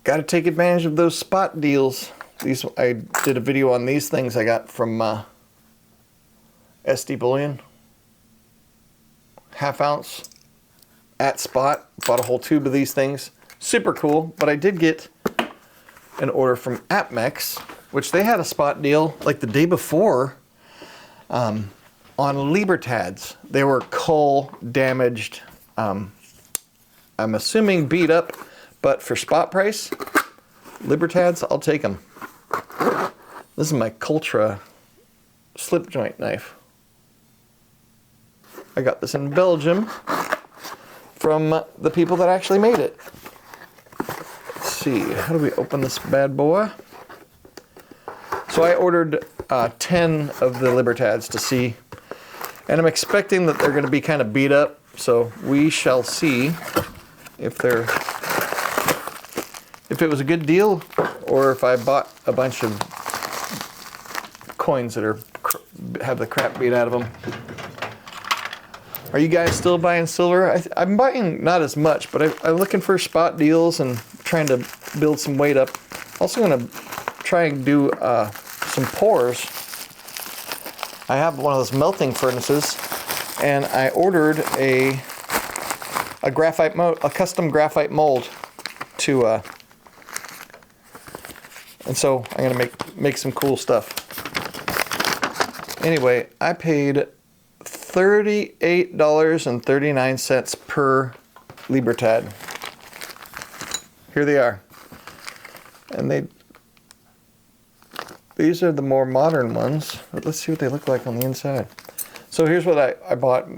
got to take advantage of those spot deals. These, I did a video on these things I got from SD Bullion. Half ounce at spot. Bought a whole tube of these things. Super cool. But I did get an order from APMEX, which they had a spot deal like the day before on Libertads. They were coal damaged. I'm assuming beat up, but for spot price, Libertads, I'll take them. This is my Cultra slip joint knife. I got this in Belgium from the people that actually made it. Let's see, how do we open this bad boy? So I ordered 10 of the Libertads to see, and I'm expecting that they're going to be kind of beat up, so we shall see if it was a good deal or if I bought a bunch of coins that have the crap beat out of them. Are you guys still buying silver? I'm buying not as much, but I'm looking for spot deals and trying to build some weight up. Also going to try and do some pours. I have one of those melting furnaces, and I ordered a graphite mold, a custom graphite mold to, and so I'm gonna make some cool stuff. Anyway, I paid $38.39 per Libertad. Here they are, and these are the more modern ones. Let's see what they look like on the inside. So here's what I bought.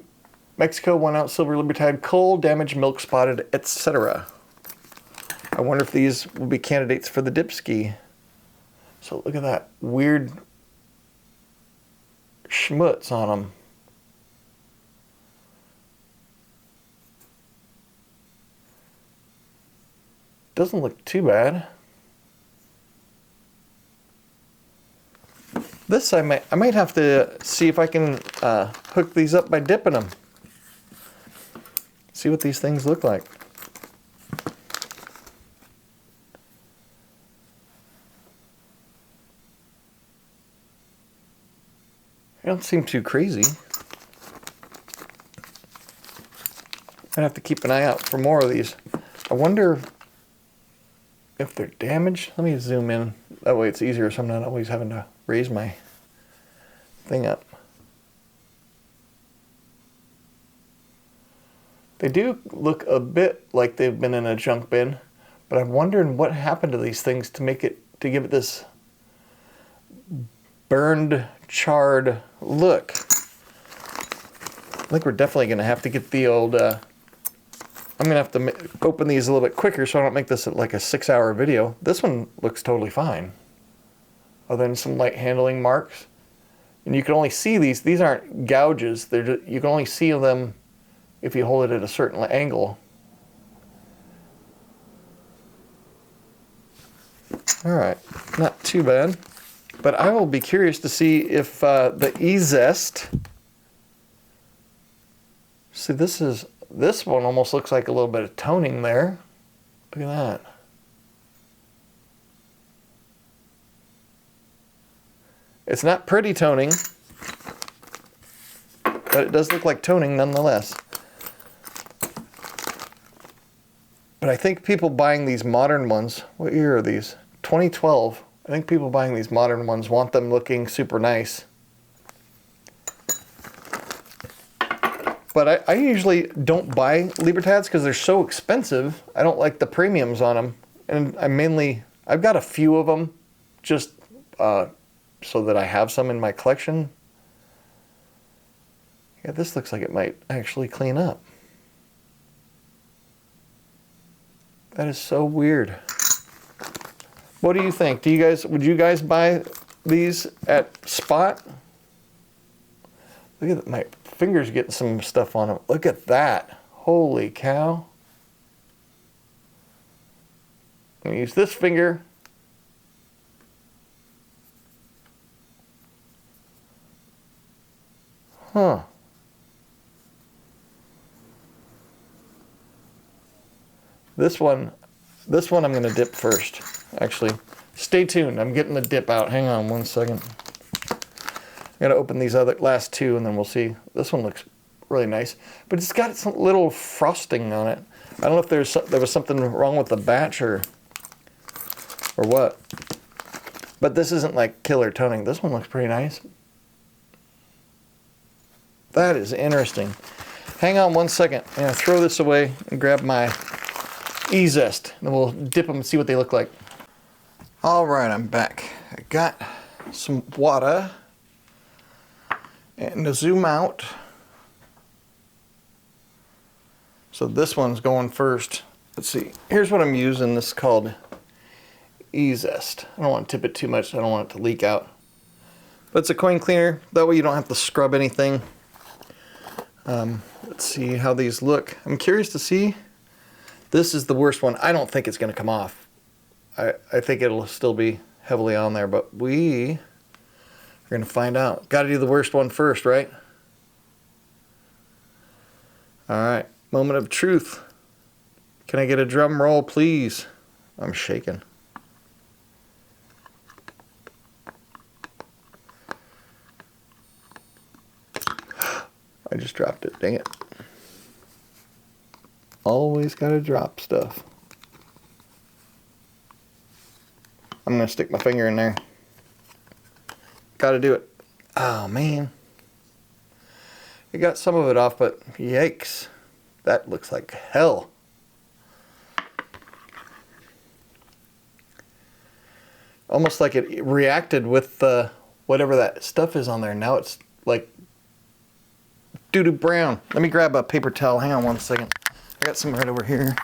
Mexico 1 ounce silver Libertad, coal, damaged, milk spotted, etc. I wonder if these will be candidates for the dip ski. So look at that weird schmutz on them. Doesn't look too bad. This I might have to see if I can hook these up by dipping them. See what these things look like. They don't seem too crazy. I'd have to keep an eye out for more of these. I wonder if they're damaged. Let me zoom in. That way it's easier so I'm not always having to raise my thing up. They do look a bit like they've been in a junk bin, but I'm wondering what happened to these things to give it this burned, charred look. I think we're definitely going to have to get the old, I'm going to have to open these a little bit quicker so I don't make this like a 6-hour video. This one looks totally fine, other than some light handling marks. And you can only see these aren't gouges, you can only see them if you hold it at a certain angle. All right, not too bad. But I will be curious to see if the E-Zest, see this one almost looks like a little bit of toning there. Look at that. It's not pretty toning, but it does look like toning nonetheless. But I think people buying these modern ones, what year are these? 2012. I think people buying these modern ones want them looking super nice. But I usually don't buy Libertads because they're so expensive. I don't like the premiums on them. And I've got a few of them just so that I have some in my collection. Yeah, this looks like it might actually clean up. That is so weird. What do you think? Would you guys buy these at spot? Look at my fingers getting some stuff on them. Look at that. Holy cow. I'm going to use this finger. Huh. This one, This one I'm going to dip first. Actually, stay tuned. I'm getting the dip out. Hang on one second. I'm going to open these other last two and then we'll see. This one looks really nice, but it's got some little frosting on it. I don't know if there was something wrong with the batch or what. But this isn't like killer toning. This one looks pretty nice. That is interesting. Hang on one second. I'm going to throw this away and grab my E-Zest. And we'll dip them and see what they look like. All right, I'm back. I got some water. And to zoom out. So this one's going first. Let's see. Here's what I'm using. This is called E-Zest. I don't want to tip it too much. I don't want it to leak out. But it's a coin cleaner. That way you don't have to scrub anything. Let's see how these look. I'm curious to see. This is the worst one. I don't think it's going to come off. I think it'll still be heavily on there, but we are going to find out. Got to do the worst one first, right? All right. Moment of truth. Can I get a drum roll, please? I'm shaking. I just dropped it. Dang it. Always gotta drop stuff. I'm gonna stick my finger in there. Gotta do it. Oh man. I got some of it off, but yikes. That looks like hell. Almost like it reacted with whatever that stuff is on there. Now it's like doo-doo brown. Let me grab a paper towel. Hang on one second. I got some right over here.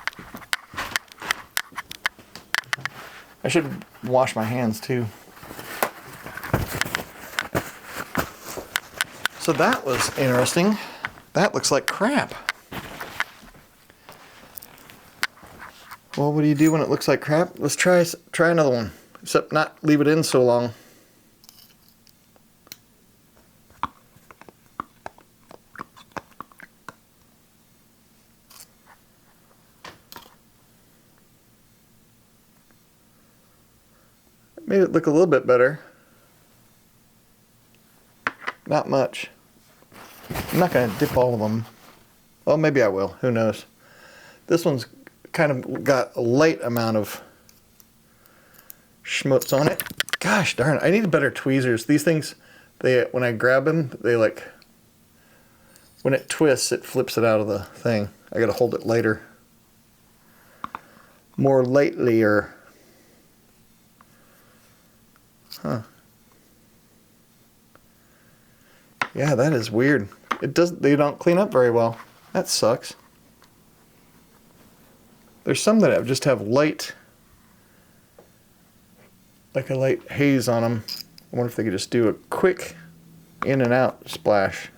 I should wash my hands too. So that was interesting. That looks like crap. Well, what do you do when it looks like crap? Let's try another one. Except not leave it in so long. Made it look a little bit better. Not much. I'm not going to dip all of them. Well, maybe I will. Who knows? This one's kind of got a light amount of schmutz on it. Gosh darn it. I need better tweezers. These things, when I grab them, they like, when it twists, it flips it out of the thing. I got to hold it lighter. More lightlier. Huh. Yeah, that is weird. They don't clean up very well. That sucks. There's some that just have light, like a light haze on them. I wonder if they could just do a quick in and out splash.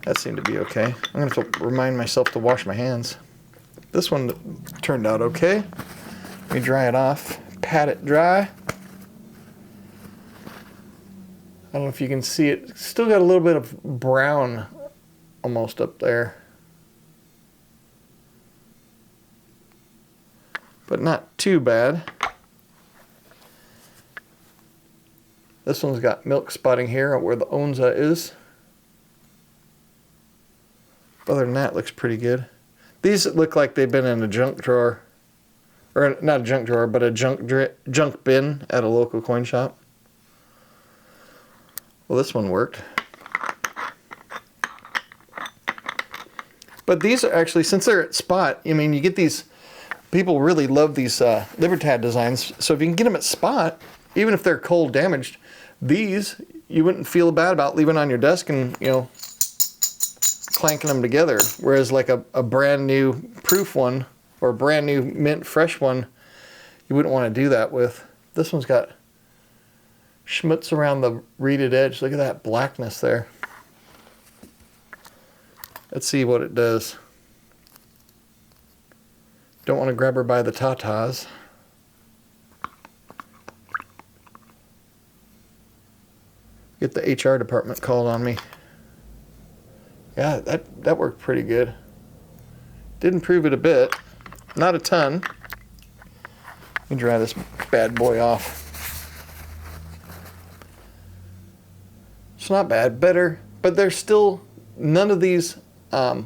That seemed to be okay. I'm gonna have to remind myself to wash my hands. This one turned out okay. Let me dry it off, pat it dry. I don't know if you can see it. It's still got a little bit of brown almost up there. But not too bad. This one's got milk spotting here where the onza is. Other than that, it looks pretty good. These look like they've been in a junk drawer. Or not a junk drawer, but a junk bin at a local coin shop. Well, this one worked. But these are actually, since they're at spot, I mean, you get these, people really love these Libertad designs. So if you can get them at spot, even if they're cold damaged, these, you wouldn't feel bad about leaving on your desk and, you know, clanking them together. Whereas like a brand new proof one, or a brand new mint fresh one, you wouldn't want to do that with. This one's got schmutz around the reeded edge. Look at that blackness there. Let's see what it does. Don't want to grab her by the tatas. Get the HR department called on me. Yeah, that worked pretty good. Did improve it a bit. Not a ton. Let me dry this bad boy off. It's not bad. Better, but there's still, none of these are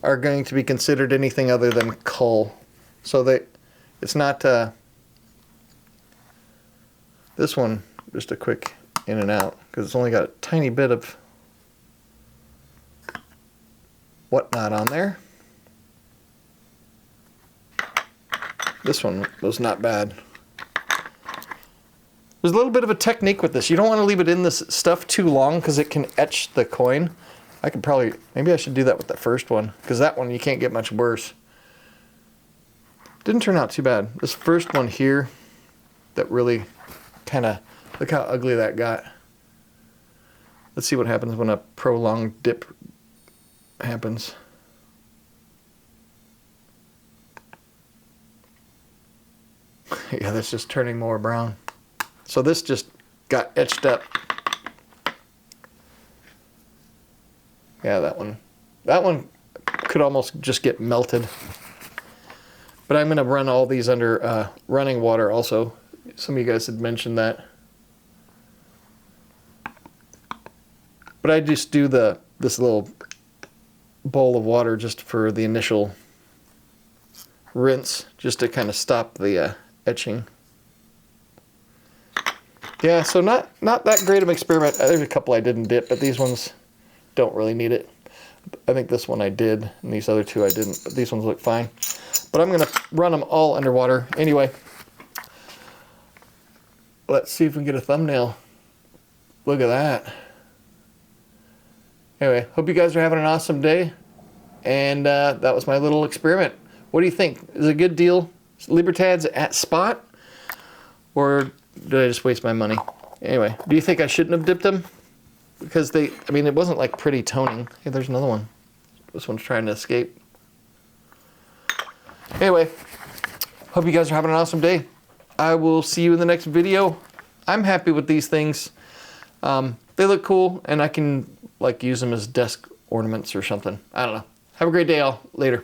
going to be considered anything other than coal. So it's not, this one, just a quick in and out, because it's only got a tiny bit of whatnot on there. This one was not bad. There's a little bit of a technique with this. You don't want to leave it in this stuff too long because it can etch the coin. I could probably, maybe I should do that with the first one, because that one you can't get much worse. Didn't turn out too bad. This first one here, that really kind of, look how ugly that got. Let's see what happens when a prolonged dip happens. Yeah, that's just turning more brown. So this just got etched up. Yeah, that one could almost just get melted. But I'm going to run all these under running water also. Some of you guys had mentioned that. But I just do this little bowl of water just for the initial rinse, just to kind of stop the etching. Yeah, so not that great of an experiment. There's a couple I didn't dip, but these ones don't really need it. I think this one I did, and these other two I didn't, but these ones look fine. But I'm going to run them all underwater. Anyway, let's see if we can get a thumbnail. Look at that. Anyway, hope you guys are having an awesome day. And that was my little experiment. What do you think? Is it a good deal? Libertads at spot? Or did I just waste my money? Anyway, do you think I shouldn't have dipped them? Because I mean, it wasn't like pretty toning. Hey, there's another one. This one's trying to escape. Anyway, hope you guys are having an awesome day. I will see you in the next video. I'm happy with these things. They look cool, and I can like use them as desk ornaments or something. I don't know. Have a great day, all. Later.